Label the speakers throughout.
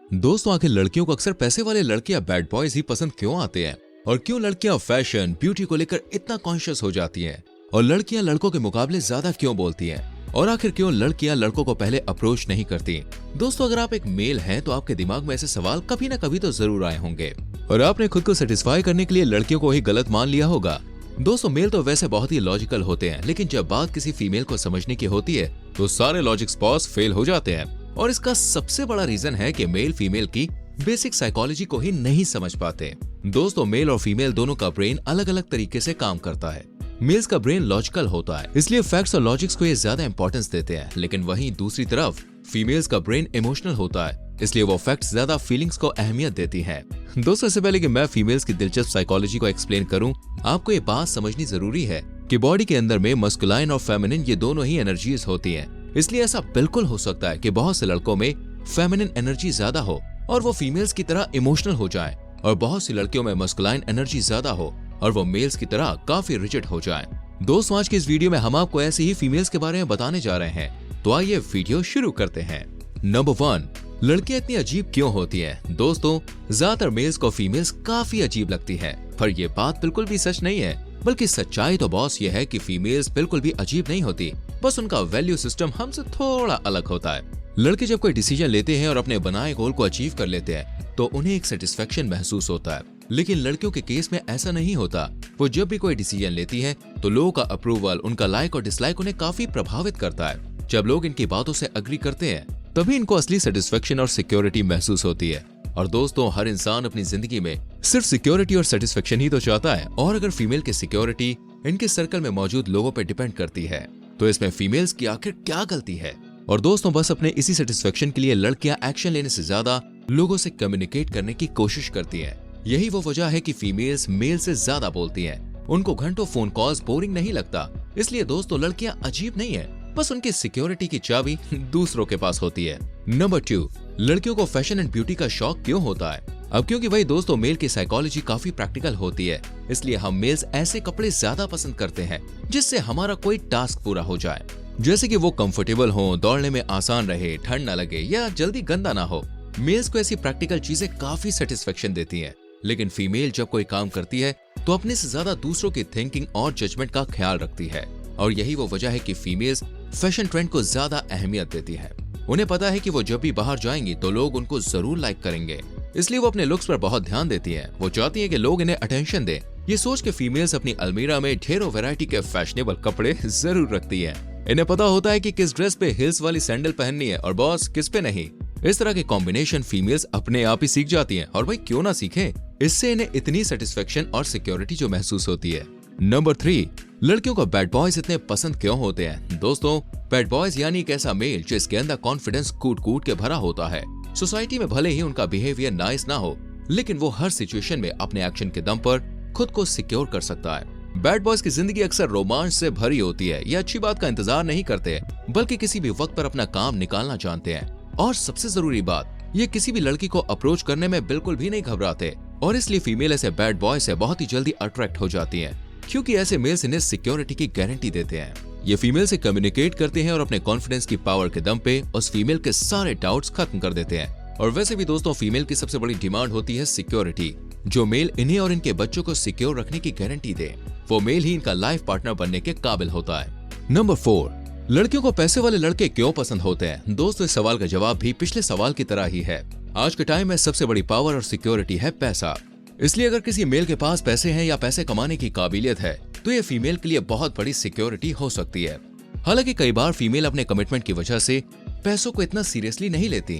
Speaker 1: दोस्तों, आखिर लड़कियों को अक्सर पैसे वाले लड़के या बैड बॉयज ही पसंद क्यों आते हैं? और क्यों लड़कियां फैशन ब्यूटी को लेकर इतना कॉन्शियस हो जाती हैं? और लड़कियां लड़कों के मुकाबले ज्यादा क्यों बोलती हैं? और आखिर क्यों लड़कियां लड़कों को पहले अप्रोच नहीं करती? दोस्तों, अगर आप एक मेल हैं तो आपके दिमाग में ऐसे सवाल कभी ना कभी तो जरूर आए होंगे और आपने खुद को सेटिस्फाई करने के लिए लड़कियों को ही गलत मान लिया होगा। दोस्तों, मेल तो वैसे बहुत ही लॉजिकल होते हैं, लेकिन जब बात किसी फीमेल को समझने की होती है तो सारे लॉजिक स्पॉट्स फेल हो जाते हैं। और इसका सबसे बड़ा रीजन है कि मेल फीमेल की बेसिक साइकोलॉजी को ही नहीं समझ पाते। दोस्तों, मेल और फीमेल दोनों का ब्रेन अलग अलग तरीके से काम करता है। मेल्स का ब्रेन लॉजिकल होता है, इसलिए फैक्ट्स और लॉजिक्स को ये ज्यादा इंपॉर्टेंस देते हैं, लेकिन वहीं दूसरी तरफ फीमेल्स का ब्रेन इमोशनल होता है, इसलिए वो फैक्ट्स ज्यादा फीलिंग्स को अहमियत देती है। दोस्तों, इससे पहले कि मैं फीमेल्स की दिलचस्प साइकोलॉजी को एक्सप्लेन करूं, आपको ये बात समझनी जरूरी है कि बॉडी के अंदर में मस्कुलाइन और फेमिनिन ये दोनों ही एनर्जीज होती हैं। इसलिए ऐसा बिल्कुल हो सकता है कि बहुत से लड़कों में फेमिनिन एनर्जी ज्यादा हो और वो फीमेल्स की तरह इमोशनल हो जाए, और बहुत सी लड़कियों में मस्कुलाइन एनर्जी ज्यादा हो और वो मेल्स की तरह काफी रिजिड हो जाएं। दोस्तों, आज की इस वीडियो में हम आपको ऐसे ही फीमेल्स के बारे में बताने जा रहे हैं, तो आइए वीडियो शुरू करते हैं। नंबर 1, लड़कियां इतनी अजीब क्यों होती हैं? दोस्तों, ज्यादातर मेल्स को फीमेल्स काफी अजीब लगती हैं, पर यह बात बिल्कुल भी सच नहीं है। बल्कि सच्चाई तो बॉस ये है कि फीमेल्स बिल्कुल भी अजीब नहीं होती, बस उनका वैल्यू सिस्टम हमसे थोड़ा अलग होता है। लड़के जब कोई डिसीजन लेते हैं और अपने बनाए गोल को अचीव कर लेते हैं तो उन्हें एक सेटिस्फेक्शन महसूस होता है, लेकिन लड़कियों के केस में ऐसा नहीं होता। वो जब भी कोई डिसीजन लेती है तो लोगों का अप्रूवल, उनका लाइक और डिसलाइक उन्हें काफी प्रभावित करता है। जब लोग इनकी बातों से अग्री करते हैं तभी इनको असली सेटिस्फेक्शन और सिक्योरिटी महसूस होती है। और दोस्तों, हर इंसान अपनी जिंदगी में सिर्फ सिक्योरिटी और सेटिस्फेक्शन ही तो चाहता है, और अगर फीमेल की सिक्योरिटी इनके सर्कल में मौजूद लोगों पर डिपेंड करती है तो इसमें फीमेल्स की आखिर क्या गलती है? और दोस्तों, बस अपने इसी सेटिस्फेक्शन के लिए लड़कियां एक्शन लेने से ज्यादा लोगों से कम्युनिकेट करने की कोशिश करती हैं। यही वो वजह है कि फीमेल्स मेल से ज्यादा बोलती हैं। उनको घंटों फोन कॉल्स बोरिंग नहीं लगता। इसलिए दोस्तों, लड़कियां अजीब नहीं है, बस उनकी सिक्योरिटी की चाबी दूसरों के पास होती है। नंबर 2, लड़कियों को फैशन एंड ब्यूटी का शौक क्यों होता है? अब क्योंकि भाई दोस्तों, मेल की साइकोलॉजी काफी प्रैक्टिकल होती है, इसलिए हम मेल्स ऐसे कपड़े ज्यादा पसंद करते हैं जिससे हमारा कोई टास्क पूरा हो जाए, जैसे कि वो कंफर्टेबल हो, दौड़ने में आसान रहे, ठंड न लगे या जल्दी गंदा ना हो। मेल्स को ऐसी प्रैक्टिकल चीजें काफी सेटिस्फेक्शन देती हैं, लेकिन फीमेल जब कोई काम करती है तो अपने से ज्यादा दूसरों की थिंकिंग और जजमेंट का ख्याल रखती है। और यही वो वजह है कि फीमेल्स फैशन ट्रेंड को ज्यादा अहमियत देती है। उन्हें पता है कि वो जब भी बाहर जाएंगी तो लोग उनको जरूर लाइक करेंगे, इसलिए वो अपने लुक्स पर बहुत ध्यान देती हैं। वो चाहती है कि लोग इन्हें अटेंशन दें। ये सोच के फीमेल्स अपनी अलमीरा में ढेरों वैरायटी के फैशनेबल कपड़े जरूर रखती हैं। इन्हें पता होता है कि किस ड्रेस पे हिल्स वाली सैंडल पहननी है और बॉस किस पे नहीं। इस तरह के कॉम्बिनेशन फीमेल्स अपने आप ही सीख जाती हैं, और भाई क्यों ना सीखें, इससे इन्हें इतनी सेटिस्फेक्शन और सिक्योरिटी जो महसूस होती है। नंबर 3, लड़कियों को बैड बॉयज इतने पसंद क्यों होते हैं? दोस्तों, बैड बॉयज यानी एक ऐसा मेल जिसके अंदर कॉन्फिडेंस कूट कूट के भरा होता है। सोसाइटी में भले ही उनका बिहेवियर नाइस ना हो, लेकिन वो हर सिचुएशन में अपने एक्शन के दम पर खुद को सिक्योर कर सकता है। बैड बॉयज की जिंदगी अक्सर रोमांच से भरी होती है। ये अच्छी बात का इंतजार नहीं करते, बल्कि किसी भी वक्त पर अपना काम निकालना जानते हैं। और सबसे जरूरी बात, ये किसी भी लड़की को अप्रोच करने में बिल्कुल भी नहीं घबराते, और इसलिए फीमेल ऐसे बैड बॉय से बहुत ही जल्दी अट्रैक्ट हो जाती हैं, क्योंकि ऐसे मेल्स इन्हें सिक्योरिटी की गारंटी देते हैं। ये फीमेल से कम्युनिकेट करते हैं और अपने कॉन्फिडेंस की पावर के दम पे उस फीमेल के सारे डाउट्स खत्म कर देते हैं। और वैसे भी दोस्तों, फीमेल की सबसे बड़ी डिमांड होती है सिक्योरिटी। जो मेल इन्हें और इनके बच्चों को सिक्योर रखने की गारंटी दे, वो मेल ही इनका लाइफ पार्टनर बनने के काबिल होता है। नंबर 4, लड़कियों को पैसे वाले लड़के क्यों पसंद होते हैं? दोस्तों, इस सवाल का जवाब भी पिछले सवाल की तरह ही है। आज के टाइम में सबसे बड़ी पावर और सिक्योरिटी है पैसा। इसलिए अगर किसी मेल के पास पैसे हैं या पैसे कमाने की काबिलियत है तो ये फीमेल के लिए बहुत बड़ी सिक्योरिटी हो सकती है। हालांकि कई बार फीमेल अपने कमिटमेंट की वजह से पैसों को इतना सीरियसली नहीं लेती,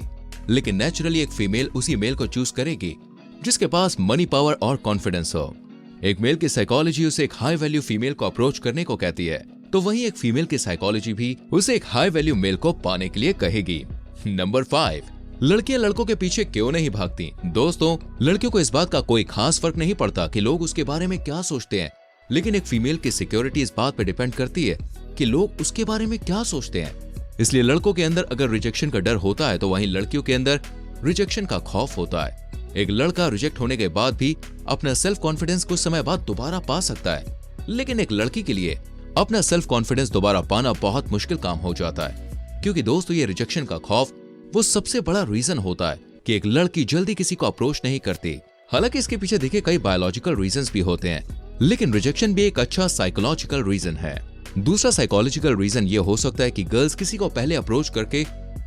Speaker 1: लेकिन नेचुरली एक फीमेल उसी मेल को चूज करेगी जिसके पास मनी पावर और कॉन्फिडेंस हो। एक मेल की साइकोलॉजी उसे एक हाई वैल्यू फीमेल को अप्रोच करने को कहती है, तो वहीं एक फीमेल की साइकोलॉजी भी उसे एक हाई वैल्यू मेल को पाने के लिए कहेगी। नंबर 5, लड़कियां लड़कों के पीछे क्यों नहीं भागती? दोस्तों, लड़कियों को इस बात का कोई खास फर्क नहीं पड़ता कि लोग उसके बारे में क्या सोचते हैं, लेकिन एक फीमेल की सिक्योरिटी इस बात पर डिपेंड करती है कि लोग उसके बारे में क्या सोचते हैं। इसलिए लड़कों के अंदर अगर रिजेक्शन का डर होता है तो वहीं लड़कियों के अंदर रिजेक्शन का खौफ होता है। एक लड़का रिजेक्ट होने के बाद भी अपना सेल्फ कॉन्फिडेंस कुछ समय बाद दोबारा पा सकता है, लेकिन एक लड़की के लिए अपना सेल्फ कॉन्फिडेंस दोबारा पाना बहुत मुश्किल काम हो जाता है, क्योंकि दोस्तों, ये रिजेक्शन का खौफ वो सबसे बड़ा रीजन होता है कि एक लड़की जल्दी किसी को अप्रोच नहीं करती। हालांकि इसके पीछे देखिए कई बायोलॉजिकल रीजंस भी होते हैं, लेकिन रिजेक्शन भी एक अच्छा साइकोलॉजिकल रीजन है। दूसरा साइकोलॉजिकल रीजन ये हो सकता है कि गर्ल्स किसी को पहले अप्रोच करके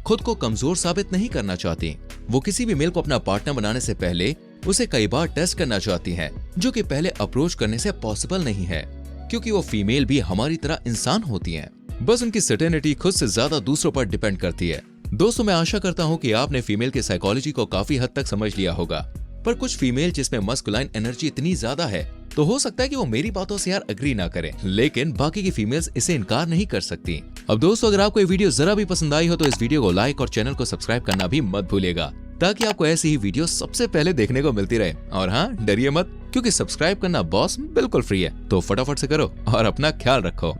Speaker 1: खुद को कमजोर साबित नहीं करना चाहती। वो किसी भी मेल को अपना पार्टनर बनाने से पहले उसे कई बार टेस्ट करना चाहती हैं, जो कि पहले अप्रोच करने से पॉसिबल नहीं है, क्योंकि वो फीमेल भी हमारी तरह इंसान होती हैं। बस उनकी सर्टेनिटी खुद से ज्यादा दूसरों पर डिपेंड करती है। दोस्तों, मैं आशा करता हूँ कि आपने फीमेल की साइकोलॉजी को काफी हद तक समझ लिया होगा। पर कुछ फीमेल जिसमें मस्कुलाइन एनर्जी इतनी ज्यादा है, तो हो सकता है कि वो मेरी बातों से यार अग्री ना करें, लेकिन बाकी की फीमेल्स इसे इनकार नहीं कर सकती। अब दोस्तों, अगर आपको ये वीडियो जरा भी पसंद आई हो तो इस वीडियो को लाइक और चैनल को सब्सक्राइब करना भी मत भूलिएगा, ताकि आपको ऐसी ही वीडियो सबसे पहले देखने को मिलती रहे। और हाँ, डरिए मत, क्योंकि सब्सक्राइब करना बॉस बिल्कुल फ्री है, तो फटाफट से करो और अपना ख्याल रखो।